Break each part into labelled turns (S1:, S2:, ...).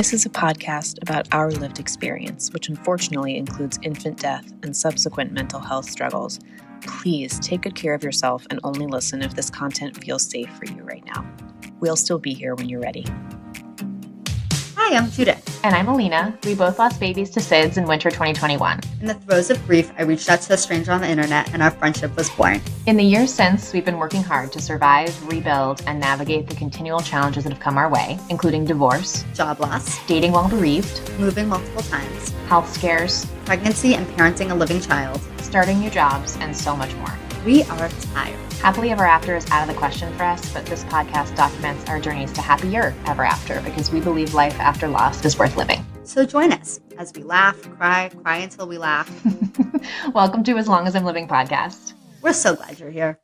S1: This is a podcast about our lived experience, which unfortunately includes infant death and subsequent mental health struggles. Please take good care of yourself and only listen if this content feels safe for you right now. We'll still be here when you're ready.
S2: Hi, I'm Judith.
S3: And I'm Alina. We both lost babies to SIDS in winter 2021.
S2: In the throes of grief, I reached out to a stranger on the internet and our friendship was born.
S3: In the years since, we've been working hard to survive, rebuild, and navigate the continual challenges that have come our way, including divorce,
S2: Job loss,
S3: dating while bereaved,
S2: moving multiple times,
S3: health scares,
S2: pregnancy and parenting a living child,
S3: starting new jobs, and so much more.
S2: We are tired.
S3: Happily ever after is out of the question for us, but this podcast documents our journeys to happier ever after because we believe life after loss is worth living.
S2: So join us as we laugh, cry until we laugh.
S3: Welcome to As Long As I'm Living podcast.
S2: We're so glad you're here.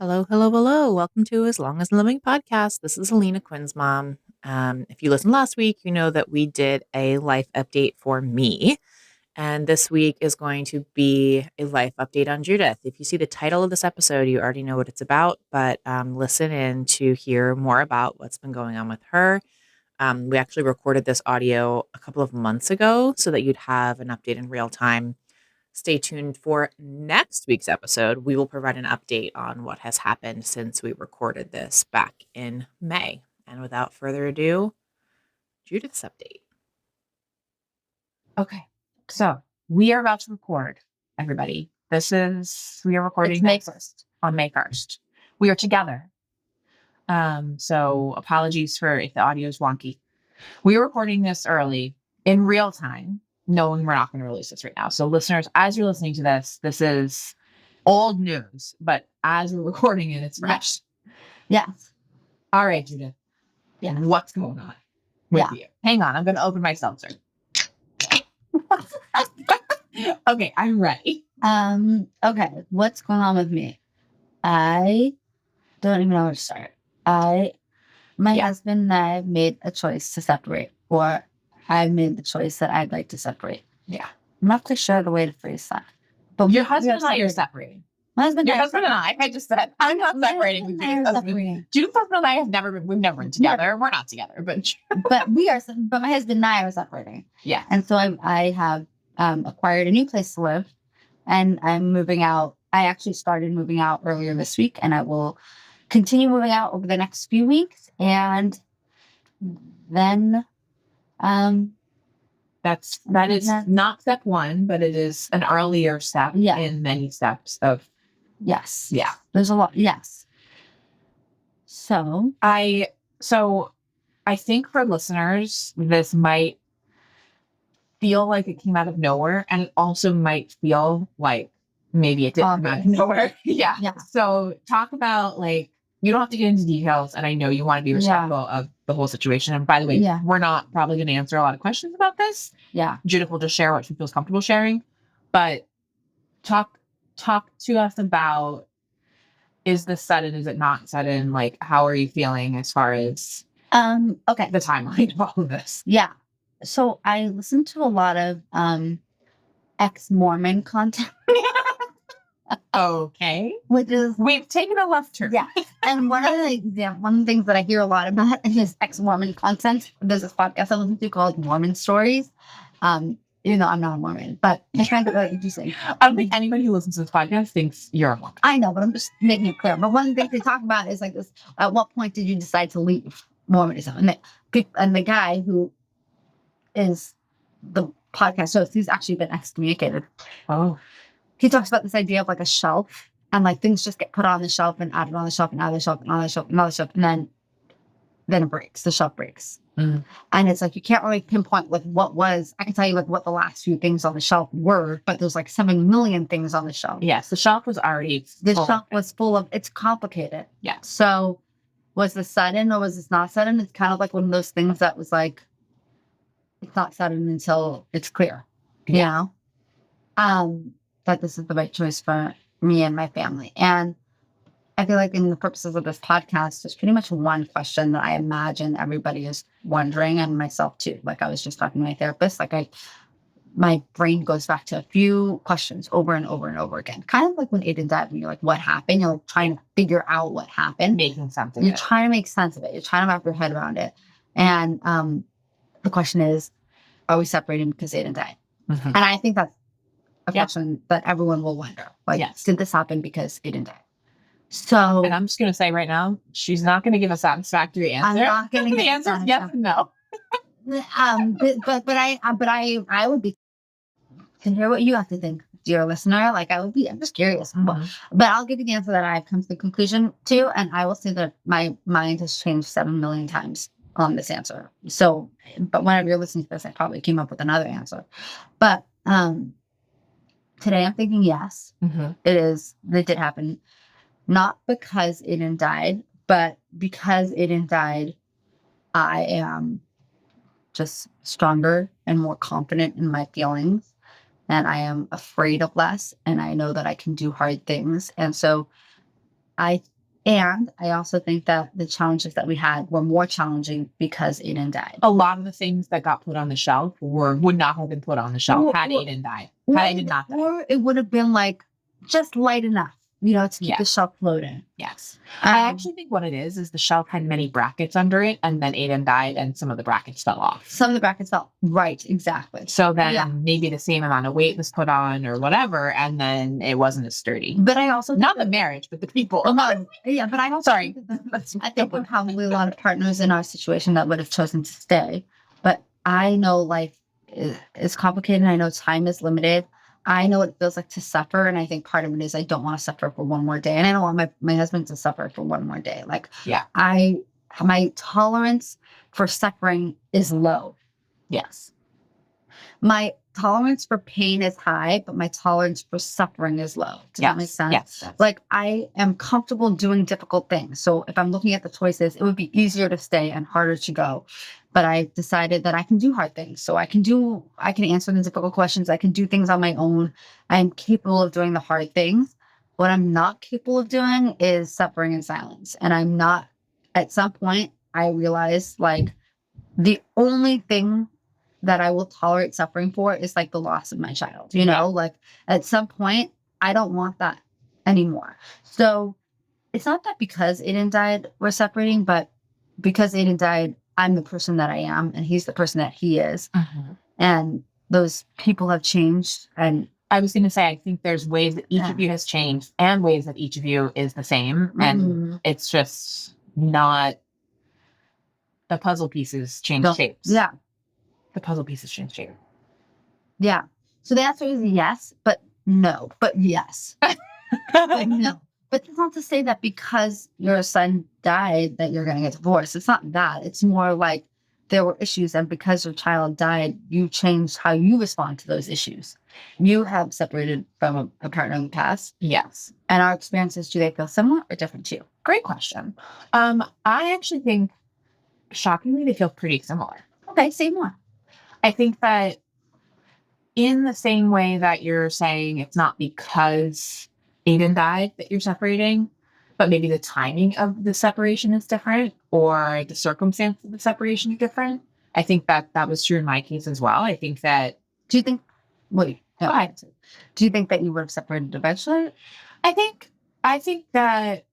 S4: Hello. Welcome to As Long As I'm Living podcast. This is Alina, Quinn's mom. If you listened last week, you know that we did a life update for me. And this week is going to be a life update on Judith. If you see the title of this episode, you already know what it's about, but listen in to hear more about what's been going on with her. We actually recorded this audio a couple of months ago so that you'd have an update in real time. Stay tuned for next week's episode. We will provide an update on what has happened since we recorded this back in May. And without further ado, Judith's update.
S3: Okay. So we are about to record, everybody. We are recording
S2: May 1st.
S3: On May 1st. We are together. So apologies for if the audio is wonky. We are recording this early in real time, knowing we're not going to release this right now. So listeners, as you're listening to this, this is old news, but as we're recording it, it's fresh.
S2: Yes.
S3: All right, Judith.
S2: Yeah.
S3: What's going on with you? Hang on. I'm going to open my seltzer. Okay, I'm ready.
S2: Okay, what's going on with me? I don't even know where to start. My husband and I made a choice to separate, or I made the choice that I'd like to separate.
S3: Yeah.
S2: I'm not quite sure the way to phrase that. But
S3: your husband and I are separating.
S2: My husband
S3: and I just said, I'm not separating with Judith's husband. Judith's husband and I we've never been together. We're not together, but
S2: but my husband and I are separating.
S3: Yeah.
S2: And so I have acquired a new place to live and I'm moving out. I actually started moving out earlier this week and I will continue moving out over the next few weeks. And then,
S3: that is not step one, but it is an earlier step in many steps of.
S2: Yes.
S3: Yeah.
S2: There's a lot. Yes. So
S3: I think for listeners, this might feel like it came out of nowhere, and it also might feel like maybe it didn't come out of nowhere. Yeah. So talk about you don't have to get into details, and I know you want to be respectful of the whole situation. And by the way, we're not probably going to answer a lot of questions about this.
S2: Yeah.
S3: Judith will just share what she feels comfortable sharing, but talk to us about, is this sudden? Is it not sudden? How are you feeling as far as
S2: okay,
S3: the timeline of all of this?
S2: Yeah. So I listened to a lot of ex-Mormon content.
S3: Okay.
S2: Which is,
S3: we've taken a left turn.
S2: Yeah. And one of the things that I hear a lot about is ex-Mormon content. There's this podcast I listen to called Mormon Stories. Even though I'm not a Mormon, but it's kind of interesting.
S3: I don't think anybody who listens to this podcast thinks you're a Mormon.
S2: I know, but I'm just making it clear. But one of the things they talk about is this: at what point did you decide to leave Mormonism? And the guy who is the podcast host, he's actually been excommunicated.
S3: Oh,
S2: he talks about this idea of a shelf, and things just get put on the shelf and added on the shelf and out of the shelf and on the shelf and on the shelf, and then it breaks. The shelf breaks.
S3: Mm.
S2: And it's you can't really pinpoint what was. I can tell you what the last few things on the shelf were, but there's 7 million things on the shelf.
S3: Yes, the shelf was already
S2: shelf was full of. It's complicated.
S3: Yeah.
S2: So, was this sudden or was this not sudden? It's kind of one of those things that was it's not sudden until it's clear.
S3: Yeah.
S2: You know, that this is the right choice for me and my family. And I feel in the purposes of this podcast, there's pretty much one question that I imagine everybody is wondering, and myself too. I was just talking to my therapist, my brain goes back to a few questions over and over and over again. Kind of like when Aiden died, when you're what happened? You're trying to figure out what happened.
S3: Making something.
S2: You're trying to make sense of it. You're trying to wrap your head around it. And the question is, are we separating because Aiden died?
S3: Mhm.
S2: And I think that's a
S3: Yeah.
S2: question that everyone will wonder. Like,
S3: Yes.
S2: did this happen because Aiden died? So
S3: And I'm just going to say right now, she's not going to give a satisfactory answer.
S2: I'm not going to
S3: The answer is yes and no.
S2: but I would be to hear what you have to think, dear listener. Like I'm just curious.
S3: Mhm.
S2: But I'll give you the answer that I've come to the conclusion to, and I will say that my mind has changed 7 million times on this answer. So, but whenever you're listening to this, I probably came up with another answer. But today I'm thinking yes, it did happen. Not because Aiden died, but because Aiden died, I am just stronger and more confident in my feelings. And I am afraid of less. And I know that I can do hard things. And so I also think that the challenges that we had were more challenging because Aiden died.
S3: A lot of the things that got put on the shelf would not have been put on the shelf had Aiden died. Had Aiden not died.
S2: Or it would have been like just light enough, to keep the shelf floating.
S3: Yes. I actually think what it is the shelf had many brackets under it, and then Aiden died, and some of the brackets fell off.
S2: Some of the brackets fell. Right, exactly.
S3: So then maybe the same amount of weight was put on or whatever, and then it wasn't as sturdy.
S2: But I also
S3: not the marriage, but the people.
S2: But I also I think there are probably a lot of partners in our situation that would have chosen to stay. But I know life is complicated. I know time is limited. I know what it feels like to suffer. And I think part of it is I don't want to suffer for one more day. And I don't want my husband to suffer for one more day. Like, my tolerance for suffering is low.
S3: Yes.
S2: My tolerance for pain is high, but my tolerance for suffering is low. Does that make sense?
S3: Yes.
S2: Like I am comfortable doing difficult things. So if I'm looking at the choices, it would be easier to stay and harder to go. But I decided that I can do hard things. So I can answer the difficult questions. I can do things on my own. I'm capable of doing the hard things. What I'm not capable of doing is suffering in silence. And I'm not, at some point, I realized like the only thing that I will tolerate suffering for is like the loss of my child, like at some point, I don't want that anymore. So it's not that because Aiden died, we're separating, but because Aiden died, I'm the person that I am and he's the person that he is. And those people have changed. And
S3: I was going to say, I think there's ways that each of you has changed and ways that each of you is the same. And it's just not the puzzle pieces change shapes.
S2: Yeah.
S3: The puzzle pieces change shape.
S2: Yeah. So the answer is yes, but no, but yes. But no. But that's not to say that because your son died that you're going to get divorced. It's not that. It's more like there were issues, and because your child died, you changed how you respond to those issues. You have separated from a partner in the past.
S3: Yes.
S2: And our experiences, do they feel similar or different to you?
S3: Great question. I actually think, shockingly, they feel pretty similar.
S2: Okay, say more.
S3: I think that in the same way that you're saying it's not because Aiden died that you're separating, but maybe the timing of the separation is different or the circumstance of the separation is different. I think that was true in my case as well. I think that...
S2: Do you think that you would have separated eventually?
S3: I think that,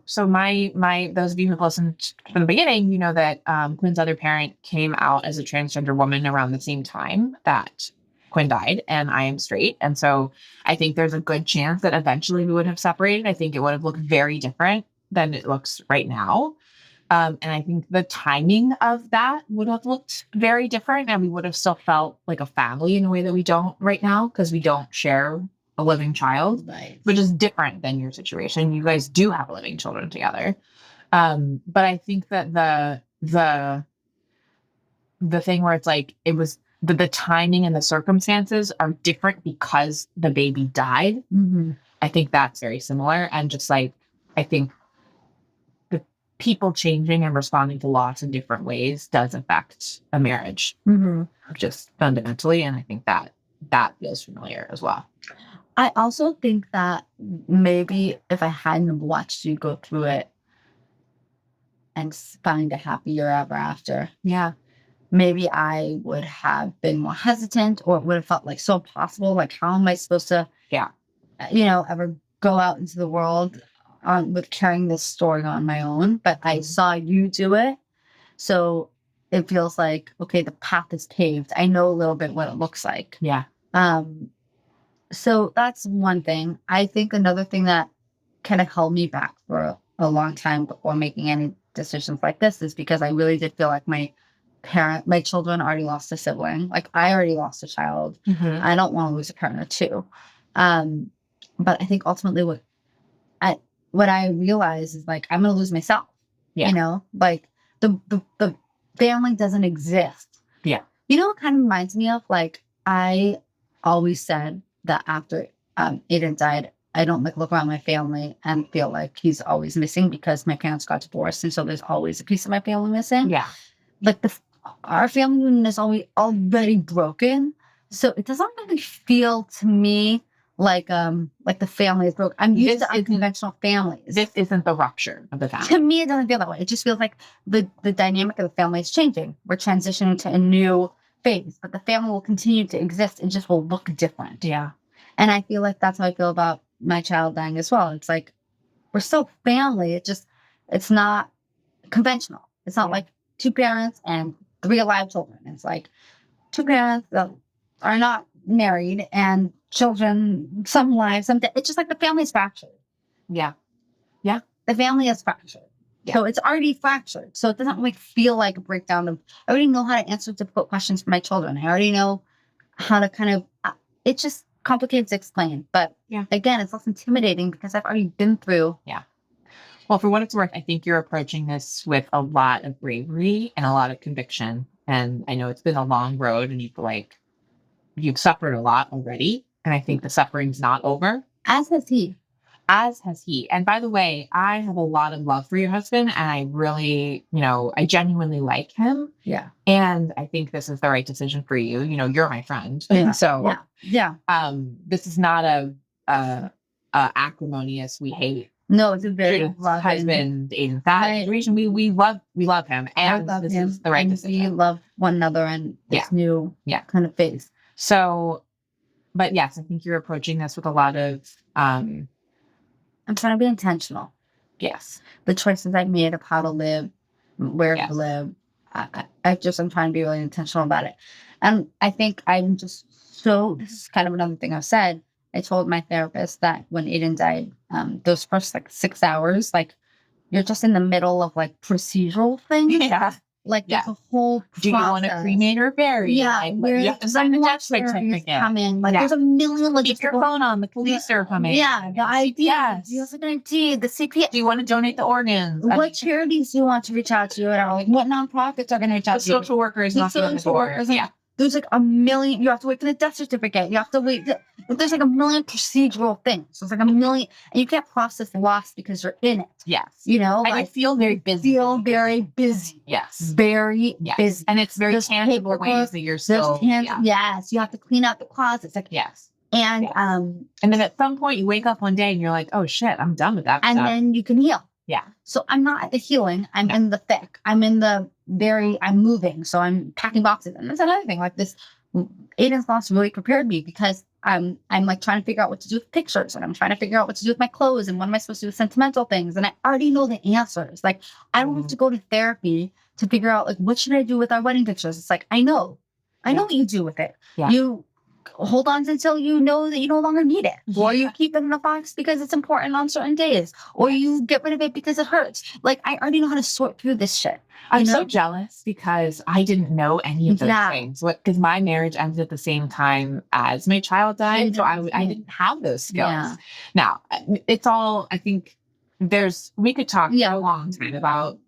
S3: so my those of you who've listened from the beginning, that Quinn's other parent came out as a transgender woman around the same time that Quinn died, and I am straight. And so I think there's a good chance that eventually we would have separated. I think it would have looked very different than it looks right now. And I think the timing of that would have looked very different, and we would have still felt like a family in a way that we don't right now because we don't share a living child, which is different than your situation. You guys do have living children together. But I think that the thing where it's like, it was the timing and the circumstances are different because the baby died. I think that's very similar. And just like, I think the people changing and responding to loss in different ways does affect a marriage just fundamentally. And I think that feels familiar as well.
S2: I also think that maybe if I hadn't watched you go through it and find a happier ever after, maybe I would have been more hesitant, or it would have felt like so impossible. Like, how am I supposed to, ever go out into the world with carrying this story on my own? But I saw you do it. So it feels like, okay, the path is paved. I know a little bit what it looks like.
S3: Yeah.
S2: So that's one thing. I think another thing that kind of held me back for a long time before making any decisions like this is because I really did feel like my children already lost a sibling. Like I already lost a child.
S3: Mhm.
S2: I don't want to lose a partner too. But I think ultimately what I realize is like, I'm going to lose myself,
S3: Yeah.
S2: you know, like the family doesn't exist.
S3: Yeah.
S2: You know, it kind of reminds me of like, I always said that after Aiden died, I don't like look around my family and feel like he's always missing because my parents got divorced. And so there's always a piece of my family missing.
S3: Yeah.
S2: Like our family unit is already broken. So it doesn't really feel to me like the family is broken. I'm used to unconventional families.
S3: This isn't the rupture of the family.
S2: To me, it doesn't feel that way. It just feels like the dynamic of the family is changing. We're transitioning to a new phase, but the family will continue to exist. It just will look different.
S3: Yeah.
S2: And I feel like that's how I feel about my child dying as well. It's like we're still family. It's not conventional. It's not like two parents and 3 alive children. It's like 2 parents that are not married and children, some live, some dead. It's just like the family is fractured.
S3: Yeah. Yeah.
S2: The family is fractured.
S3: Yeah.
S2: So it's already fractured. So it doesn't really feel like a breakdown of, I already know how to answer difficult questions for my children. I already know how to kind of, it just complicated to explain. But again, it's less intimidating because I've already been through.
S3: Yeah. Well, for what it's worth, I think you're approaching this with a lot of bravery and a lot of conviction. And I know it's been a long road and you've suffered a lot already. And I think the suffering's not over.
S2: As has he.
S3: As has he. And by the way, I have a lot of love for your husband. And I really, I genuinely like him.
S2: Yeah.
S3: And I think this is the right decision for you. You're my friend.
S2: Yeah.
S3: So
S2: yeah.
S3: This is not a acrimonious, we hate.
S2: No, it's a very
S3: Judith's husband, Aiden. That situation, we love him. And this is the right decision.
S2: We love one another and this new kind of phase.
S3: So, but yes, I think you're approaching this with a lot of
S2: I'm trying to be intentional.
S3: Yes.
S2: The choices I made of how to live, where to live. I'm trying to be really intentional about it. And I think I'm just this is kind of another thing I've said. I told my therapist that when Aiden died, those first 6 hours, you're just in the middle of procedural things.
S3: Yeah.
S2: There's a whole process.
S3: Do you want to cremate or bury?
S2: Yeah.
S3: You have to sign the death certificate.
S2: Come in. There's a million
S3: Keep your phone on. The police are coming.
S2: Yeah. The ID.
S3: Yes.
S2: You have an ID. The CPS.
S3: Do you want to donate the organs?
S2: What charities do you want to reach out to? What nonprofits are going to reach out to you?
S3: Social workers.
S2: The social workers. Yeah. There's a million, you have to wait for the death certificate. You have to wait. There's a million procedural things. There's a million, and you can't process loss because you're in it.
S3: Yes.
S2: I
S3: feel very busy. Yes.
S2: Very busy.
S3: And it's very tangible ways that you're still.
S2: Yes. You have to clean out the closets.
S3: Yes.
S2: And,
S3: and then at some point you wake up one day and you're like, oh shit, I'm done with that.
S2: And then you can heal.
S3: Yeah.
S2: So I'm not at the healing. I'm in the thick. I'm moving. So I'm packing boxes. And that's another thing. Aiden's loss really prepared me because I'm trying to figure out what to do with pictures, and I'm trying to figure out what to do with my clothes, and what am I supposed to do with sentimental things. And I already know the answers. I don't have to go to therapy to figure out what should I do with our wedding pictures. It's I know what you do with it.
S3: Yeah.
S2: You hold on until you know that you no longer need it, or you keep it in a box because it's important on certain days, or you get rid of it because it hurts. I already know how to sort through this shit.
S3: I'm so jealous because I didn't know any of those things. Because my marriage ended at the same time as my child died, so I didn't have those skills.
S2: Yeah.
S3: Now it's all. I think we could talk for a long time about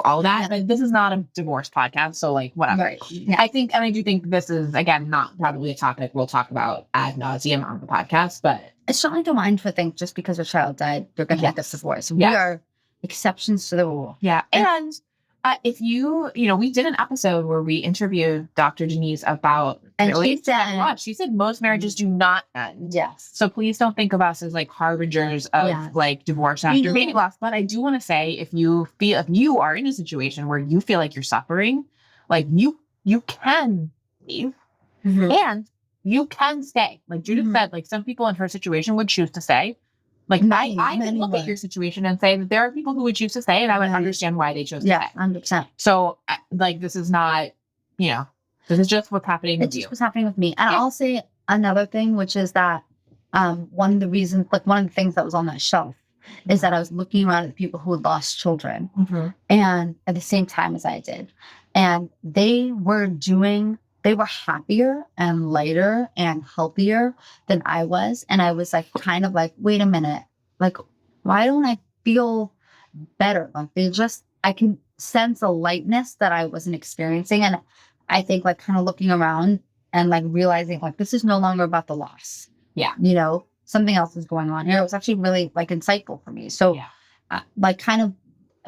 S3: all that, but this is not a divorce podcast, so whatever.
S2: Right. Yeah.
S3: I do think this is again not probably a topic we'll talk about ad nauseum on the podcast, but
S2: it's certainly don't mind for think just because your child died, they're going to get this divorce. We are exceptions to the rule.
S3: Yeah, and if we did an episode where we interviewed Dr. Denise about,
S2: and
S3: she said most marriages do not end.
S2: Yes.
S3: So please don't think of us as harbingers of divorce after baby loss. But I do want to say, if you are in a situation where you feel like you're suffering, you can leave and you can stay. Judith said, some people in her situation would choose to stay. Like I
S2: Many
S3: can look
S2: ways.
S3: at your situation and say that there are people who would choose to stay, and I would understand why they chose to
S2: Yeah,
S3: stay.
S2: 100%.
S3: So like, this is not, this is just what's happening
S2: It's
S3: with you.
S2: just what's happening with me. And
S3: Yeah.
S2: I'll say another thing, which is that one of the things that was on that shelf is that I was looking around at the people who had lost children, and at the same time as I did, and they were happier and lighter and healthier than I was. And I was like, kind of like, wait a minute, like, why don't I feel better? Like I can sense a lightness that I wasn't experiencing. And I think like kind of looking around and like realizing like, this is no longer about the loss.
S3: Yeah.
S2: Something else is going on here. It was actually really like insightful for me. So like kind of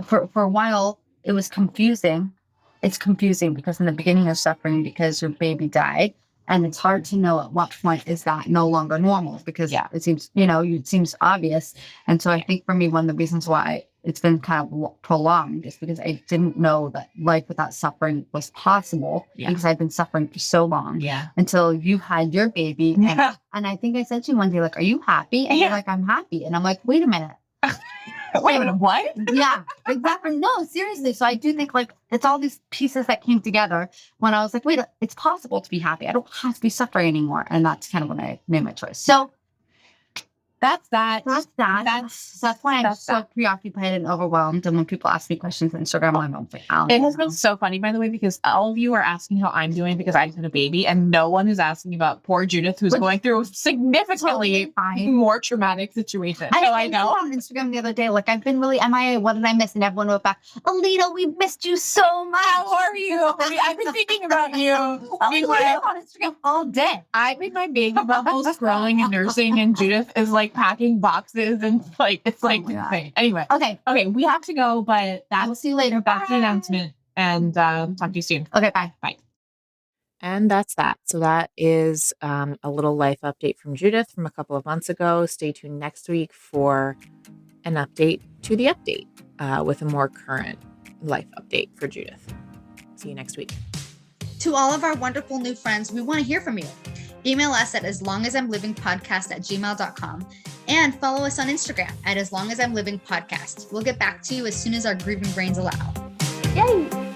S2: for a while, it was confusing. It's confusing because in the beginning you're suffering because your baby died. And it's hard to know at what point is that no longer normal, because it seems, it seems obvious. And so I think for me, one of the reasons why it's been kind of prolonged is because I didn't know that life without suffering was possible, because I've been suffering for so long until you had your baby. And I think I said to you one day, like, are you happy? And you're like, I'm happy. And I'm like, wait a minute.
S3: Wait a minute, what?
S2: Yeah, exactly. No, seriously. So I do think like it's all these pieces that came together when I was like, wait, it's possible to be happy. I don't have to be suffering anymore. And that's kind of when I made my choice. So that's that. That's why I'm so preoccupied and overwhelmed. And when people ask me questions on Instagram, I'm like,
S3: it has been so funny, by the way, because all of you are asking how I'm doing because I just had a baby, and no one is asking about poor Judith, who's going through a significantly more traumatic situation. I know on
S2: Instagram the other day, like, I've been really MIA. What did I miss? And everyone wrote back, Alina, we missed you so much.
S3: How are you? I've been thinking about you.
S2: I've been on Instagram all day.
S3: I'm in my baby bubble, scrolling and nursing, and Judith is like packing boxes, and like it's like insane. Anyway, okay, we have to go, but
S2: we'll see you later.
S3: Back to the announcement, and talk to you soon.
S2: Okay, bye.
S4: And that's that. So that is a little life update from Judith from a couple of months ago. Stay tuned next week for an update to the update with a more current life update for Judith. See you next week.
S5: To all of our wonderful new friends, we want to hear from you. Email us at aslongasimlivingpodcast@gmail.com and follow us on Instagram at aslongasimlivingpodcast. We'll get back to you as soon as our grieving brains allow.
S2: Yay!